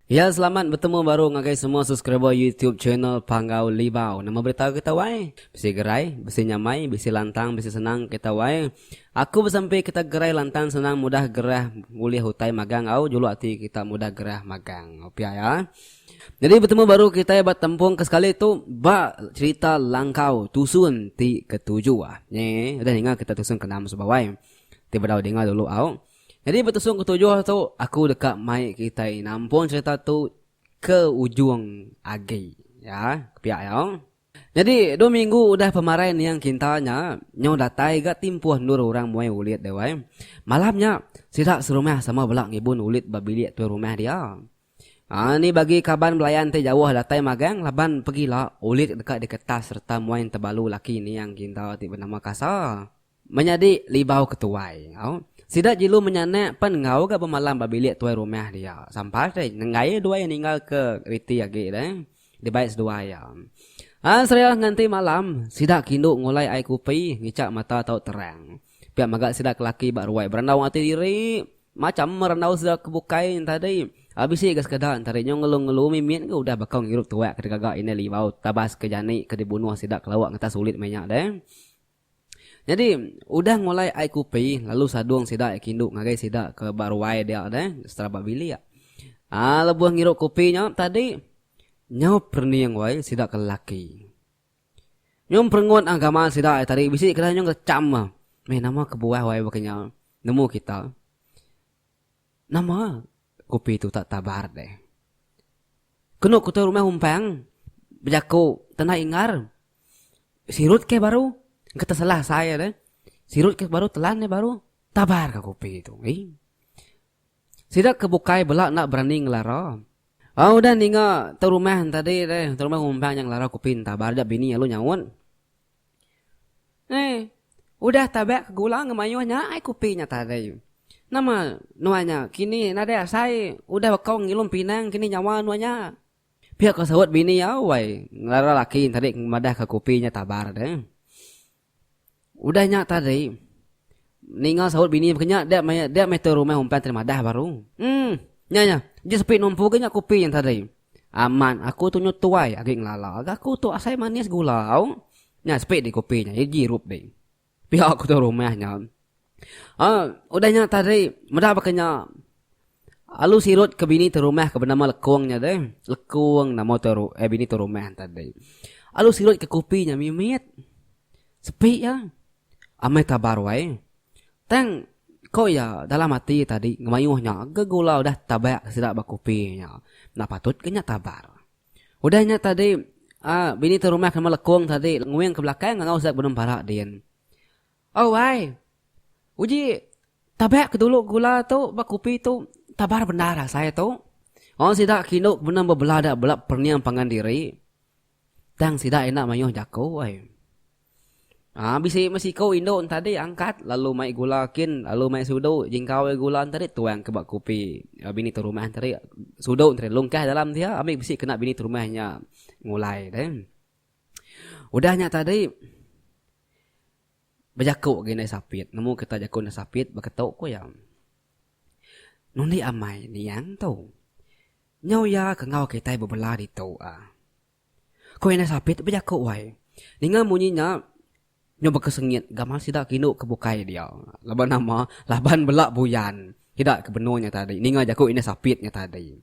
Ya, selamat bertemu baru ngagai semua subscriber YouTube channel Panggau Libau. Nama berita kita wai, bisi gerai, bisi nyamai, bisi lantang, bisi senang kita wai. Aku bersampai kita gerai lantang senang mudah gerah kuliah hutai magang au julu ati kita mudah gerah magang. Opia ya. Jadi bertemu baru kita buat tempung ke sekali tu ba cerita langkau tusun ti ketujuh ah. Nye, udah dengar kita tusun ke enam sebawai. Tiba dah dengar dulu au. Jadi betusung ketujuh tu aku dekat mai kita nampun cerita tu ke ujung agi ya pihak ya. Jadi 2 minggu udah pemarahan yang kintanya nyo datai gak timpuh nur orang muai ulit dewai. Malamnya sidak serumah sama belak ngibun ulit babilik tu rumah dia. Ni bagi kaban belayan teh jauh datai magang laban pergilah ulit dekat di kertas serta muai tebalu laki ni yang kinta ti bernama Kasa. Menjadi libau ketuai. Sidak jilu menyanak pan ngau ke pemalam babilik tuai rumah dia. Sampai deh ngai dua yang tinggal ke riti agi deh. Di bait dua ya. Seraya nganti malam sidak kinduk ngulai ai kupi ngicak mata tau terang. Pihak magak sidak laki bak ruai berendau hati diri macam merendau sidak kebukai tadi. Habis sih gas kedan tadi nyong ngelung-ngelung mimin ke udah bakal ngirup tuak ke gagak ini libau tabas ke jani ke dibunuh sidak kelawak ngata sulit banyak deh. Jadi udah mulai ai kupi lalu sadung sidak kinduk ngagai sidak ke baruai dia deh setelah babili ya. Lebuh ngiruk kupinya tadi nyau perniang wai sidak ke laki. Nyom perengut agama sidak tadi bisi kena nyong kecam. Nama kebuah wai bakanya nemu kita. Nama kupi itu tak tabar deh. Kena kutu rumah humpang berjaku tanah ingar. Sirut ke baru kata salah saya deh. Sirut ke baru telan deh baru. Tabar ke kopi itu. Sidak kebukai belak nak berani ngelara. Udah ninga terumah tadi deh. Terumah umpang yang lara kopi tabar dah bini lu nyawon. Udah tabak ke gula ngemayuhnya ai kopinya tadi. Nama nuanya kini nada saya udah kau ngilum pinang kini nyawa nuanya. Pihak kesawat bini ya wai. Ngelara laki tadi madah ke kopinya tabar deh. Udahnya tadi ningal sahut bini bekenya dia meter rumah umpan terima dah baru. Nya je sepi numpu kenya kopi yang tadi. Aman aku tu nyutuai agi ngelala. Aku tu asai manis gulau. Nya sepi di kopinya ya jirup deh. Pihak aku tu rumahnya. Udahnya tadi mudah bekenya alu sirut ke bini tu rumah ke bernama lekungnya deh. Lekung nama tu bini tu rumah tadi. Alu sirut ke kopinya mimit. Sepi ya. Amai tabar wai. Tang kau ya dalam hati tadi ngemayuhnya gegulau dah tabak sidak bakupinya. Nah patut kenya tabar. Udahnya tadi bini tu rumah kena lekung tadi nguing ke belakang ngau sidak belum parak din. Wai. Uji tabak ke dulu gula tu bakupi tu tabar benar saya tu. Sidak kinuk benar bebelah dak belak perniang pangan diri. Tang sidak enak mayuh jago wai. Bisi masih kau Indo tadi angkat lalu mai gulakin lalu mai sudu jingkau gula tadi tuang ke bak kopi bini tu rumah tadi sudu tadi lungkah dalam dia ambil bisi kena bini tu rumahnya mulai deh. Udahnya tadi berjakuk gini sapit nemu kita jakuk na sapit baketok ko yang nundi amai ni yang tu nyau ya kengau kita bebelah di tu ko ina sapit berjakuk wai ninga munyinya nyoba kesengit gamal sidak kinu kebukai dia. Laban nama laban belak buyan. Tidak kebenuhnya tadi. Ninga jaku ini sapitnya tadi.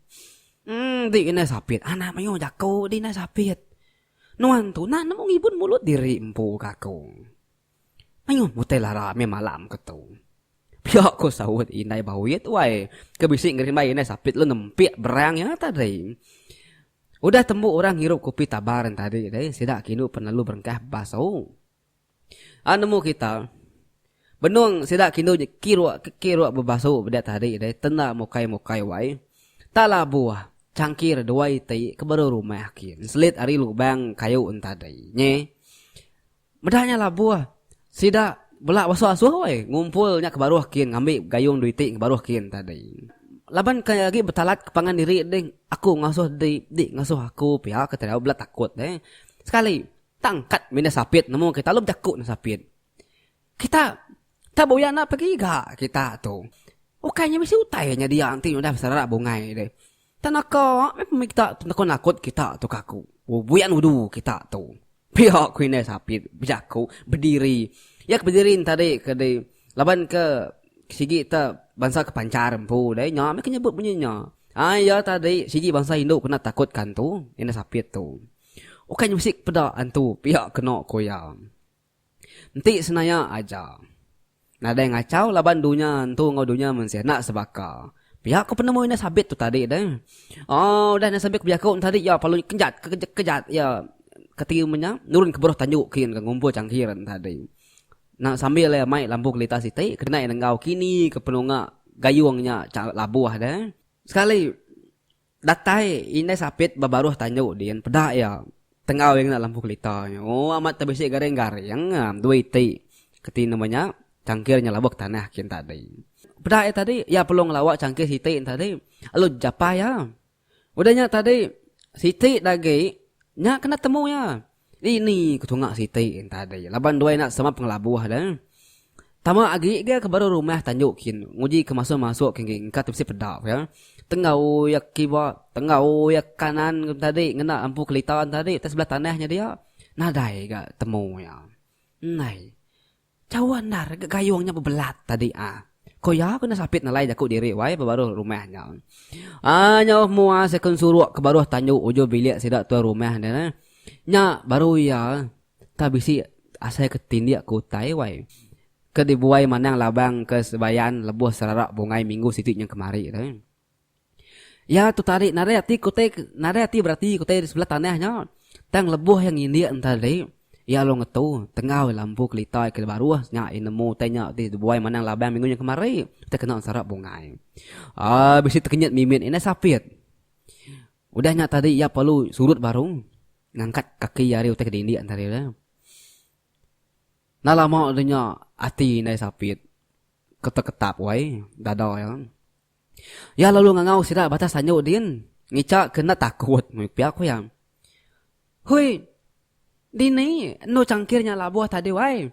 Di ini sapit. Anak mayo jaku di ini sapit. Nuan tu nak nemu ngibun mulut diri empu kaku. Mayo mutai lara me malam ketu. Pihak ko sawut inai bawit wai. Kebisik ngerimai ini sapit lu nempik berangnya tadi. Udah temu orang hirup kopi tabaran tadi. Sidak kinu penalu berengkah baso. Nemu kita benung sidak kindu kirua bebasu bedak tadi deh tenda mukai wai tala buah cangkir dua ti ke baru rumah kin selit ari lubang kayu tadi nye medahnya lah buah sidak belak wasu-wasu wai ngumpulnya ke baru kin ngambil gayung duiti ke baru kin tadi laban kayak lagi betalat kepangan diri deh aku ngasuh di ngasuh aku pihak keterau belat takut deh sekali tangkat mina sapit nemu kita lu jakuk na sapit kita tak boya nak pergi gak kita tu kayaknya mesti utainya dia anti udah besar bungai deh Tanaka, kita nakot kita tu kaku. Buyan wudu kita tu. Pihak ku ini sapit, bijaku berdiri. Ya berdiri tadi kedai laban ke sigi ta bangsa kepancar empu dai nya me nyebut bunyinya. Ya tadi sigi bangsa Indo kena takutkan tu, ini sapit tu. Okai musik peda antu pihak kena koya. Nanti senaya aja. Nada yang ngacau laban dunya antu ngau dunya mensia nak sebaka. Pihak ko penemu ini sabit tu tadi dah. Dah nak sabit pihak ko tadi ya palu kejat ya ketimanya nurun ke bawah tanjuk kin ke ngumpul cangkiran tadi. Nak sambil ya mai lampu kelita siti kena yang ngau kini ke penunga gayungnya labuah dah. Sekali datai ini sabit babaruh tanjuk dian pedak ya. Tengau yang nak lampu kelitanya. Amat tabisi gareng-gareng dua iti. Keti namanya cangkirnya labuk tanah kin tadi. Pedak ya tadi ya pelong lawak cangkir siti tadi. Alu japa ya. Udahnya tadi siti lagi nya kena temu ya. Ini ketungak siti tadi. Laban dua nak sama penglabuh dah. Tama agi ke baru rumah tanjuk kin. Nguji ke masuk kin kat tabisi pedak ya. Tengau ya kiwa, tengau ya kanan tadi ngena lampu kelitaan tadi atas sebelah tanahnya dia. Nadai gak temu ya. Nai. Cawan nar gayungnya bebelat tadi Koya kena sapit nalai jakuk diri wai baru rumahnya. Nya mua sekon suruh ke baru tanjuk ujo bilik sidak tua rumah dia. Nya baru ya tabisi asai ketindiak kutai wai. Ke dibuai manang labang ke sebayan lebuh serarak bungai minggu sitiknya kemari dah. Ya tu tarik narati kutai narati berarti kutai di sebelah tanahnya. Tang lebuh yang ini tadi. Ya lo ngetu tengah lampu kelitai ke baru nya nemu tanya di buai manang labang minggunya kemari kita kena sarap bungai. Bisi terkenyat mimin ini sapit. Udahnya tadi ya perlu surut baru ngangkat kaki yari utek dindi antara dia. Nah lama adanya ati ini sapit ketek-ketap wai dada ya. Ya lalu ngangau sida batas tanyo din ngicak kena takut pihak ko yang. Hui dini no cangkirnya labuh tadi wai.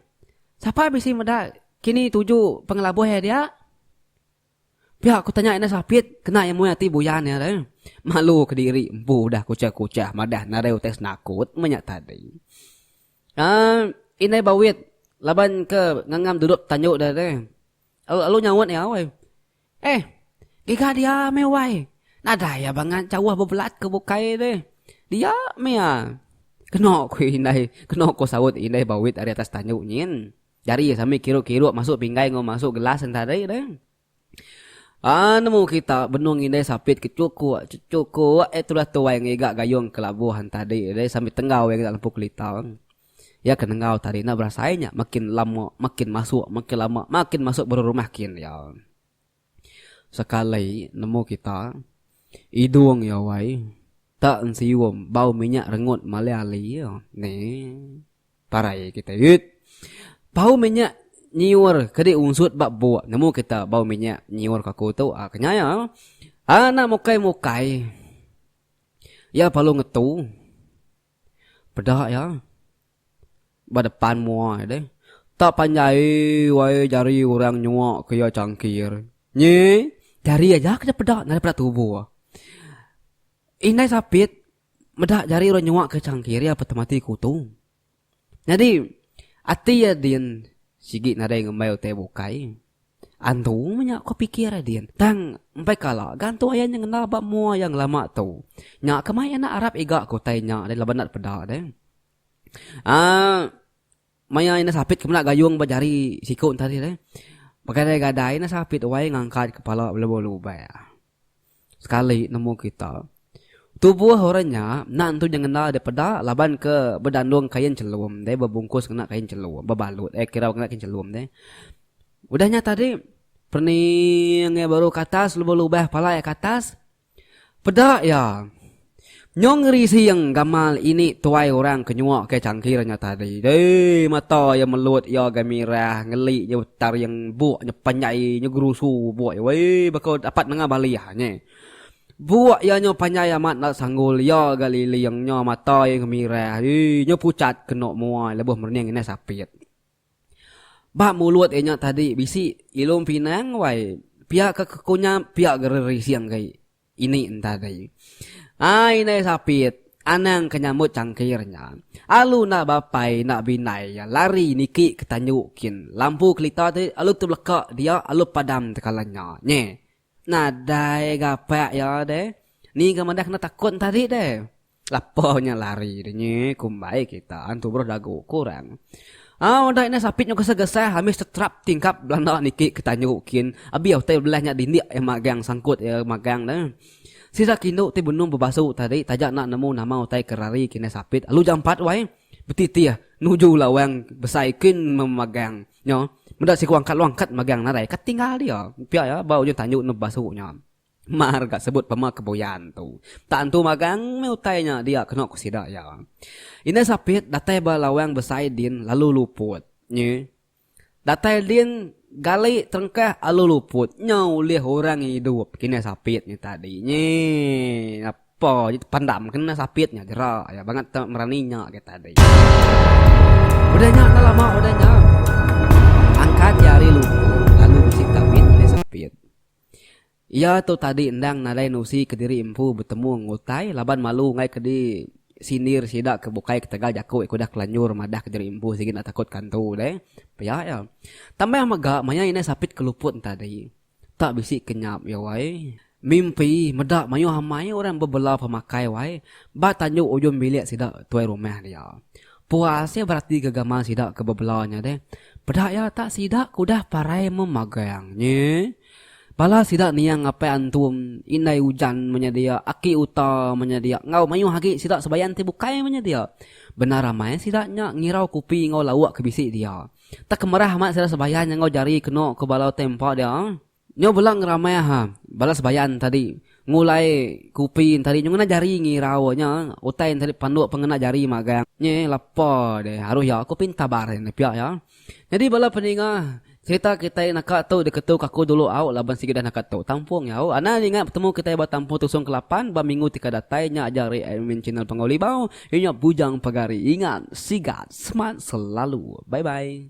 Siapa bisi meda kini tuju pengelabuh ya dia. Pihak aku tanya ini sapit kena yang muati buyan ya dah. Malu ke diri empu dah kucah-kucah madah nareu tes nakut menyak tadi. Ini bawit laban ke ngangam duduk tanjuk dah deh. Alu nyawat ya wai. Giga dia mewai. Nada ya bangan cawah bebelat ke bukai deh. Dia mea. Kena ku inai, kena ku sawut inai bawit dari atas tanjuk nyin. Jari sampai kiruk-kiruk masuk pinggai ngau masuk gelas entar deh. Nemu kita benung inai sapit kecuku itulah tu yang igak gayung kelabuhan tadi deh sampai tenggau yang dalam pukulita. Ya kenengau tadi na berasainya makin lama makin masuk makin lama makin masuk baru rumah kin ya. Sekali nemu kita idung ya wai tak ensiwom bau minyak rengut maleali ya. Nih parai kita yut. Bau minyak nyiur kedi unsut bak buat nemu kita bau minyak nyiur kaku tu kenyaya. Anak mukai ya palu ngetu pedak ya. Badepan mua deh. Tak panjai wai jari orang nyuak kaya cangkir. Nye jari aja kena pedak daripada tubuh. Inai sapit medak jari orang nyuak ke cangkir ya petemati kutu. Jadi ati ya din sigi nadai ngembai te bukai. Antu menyak ko pikir din. Tang empai kala gantu ayahnya ngena bak mua yang lama tu. Nya kemai anak Arab igak ko tanya dari labanat pedak deh. Maya ina sapit kemana gayung bajari sikut tadi deh. Pakai gadai ina sapit wai ngangkat kepala belu-belu ya. Sekali nemu kita. Tubuh orangnya nak tu jangan ada peda laban ke bedandung kain celum deh berbungkus kena kain celum bebalut kira kena kain celum deh. Udahnya tadi perning baru ke atas lubah-lubah pala ya ke atas. Peda ya. Nyong risi yang gamal ini tuai orang kenyuak ke cangkirnya tadi. Mata yang melut ya gamirah ngelik je utar yang buak nya panjai nya gerusu buak wei bakal dapat nengah baliahnya. Buak ya nya panjai amat nak sanggul ya galili yang nya mata yang gamirah. Nya pucat kena muai lebuh merniang ini sapit. Ba mulut nya tadi bisi ilum pinang wai. Pihak kekunya pihak gerisi yang gai. ini tadi. Ini sapit, anang kenyamut cangkirnya. Alu nak bapai, nak binai, ya, lari niki ketanyukin. Lampu kelita tu, alu terbelakak dia, alu padam tekalanya. Nye, nadai gapak ya deh. Ni kemandak kena takut tadi deh. Lapornya lari, nye, kumbai kita, antu bro dagu kurang. Udah ini sapitnya gesah-gesah, habis tertrap tingkap belanda niki ketanyukin. Abi au teh belahnya dindik yang magang sangkut ya magang dah. Sisa kino ti benung bebasu tadi tajak nak nemu nama utai kerari kini sapit. Alu jam 4 wai betiti ya nuju lawang besaikin memagang nyo. Mendak si kuangkat magang narai kat tinggal dia. Pia ya bau je tanjuk nu basunya. Mar gak sebut pema keboyan tu. Tak antu magang me utainya dia kena kusida ya. Ini sapit datai ba lawang besai din lalu luput. Nye. Datai din gali terengkah alu luput nyau liah orang hidup kini sapitnya tadi nye apa pandam kena sapitnya jera ya banget meraninya kita tadi udahnya tak lama udahnya angkat jari luput lalu bisik tapit ini sapit ya tu tadi endang nadai nusi kediri impu bertemu ngutai laban malu ngai kedi sinir sidak ke bukai ke tegal jaku ikudah kelanyur madah ke jeri impu sigin takut kantu deh paya ya tambah maga maya ini sapit keluput tadi tak bisi kenyap ya wai mimpi medak mayu hamai orang bebelah pemakai wai ba tanjuk ujung bilik sidak tuai rumah dia puasnya berarti gegama sidak ke bebelahnya deh pedak ya tak sidak kudah parai memagangnya pala sidak niang apa antum inai hujan menyedia aki uta menyedia ngau mayu hagi sidak sebayan ti bukai menyedia benar ramai sidaknya ngirau kupi ngau lawak ke bisik dia tak kemerah mak sidak sebayan ngau jari kena ke balau tempat dia nyo belang ramai ha bala sebayan tadi ngulai kupi tadi nyungna jari ngiraunya utai tadi panduk pengena jari magang nye lapar deh harus ya aku pinta bar ni pia ya jadi bala peningah cerita kita nak tahu dekat tu kaku dulu au laban sikit dah nak tahu tampung ya au ana ingat bertemu kita ba tampung tusung ke-8 ba minggu tika datai nya ajari admin channel Pangaulibau inya bujang pagari ingat sigat smart selalu bye bye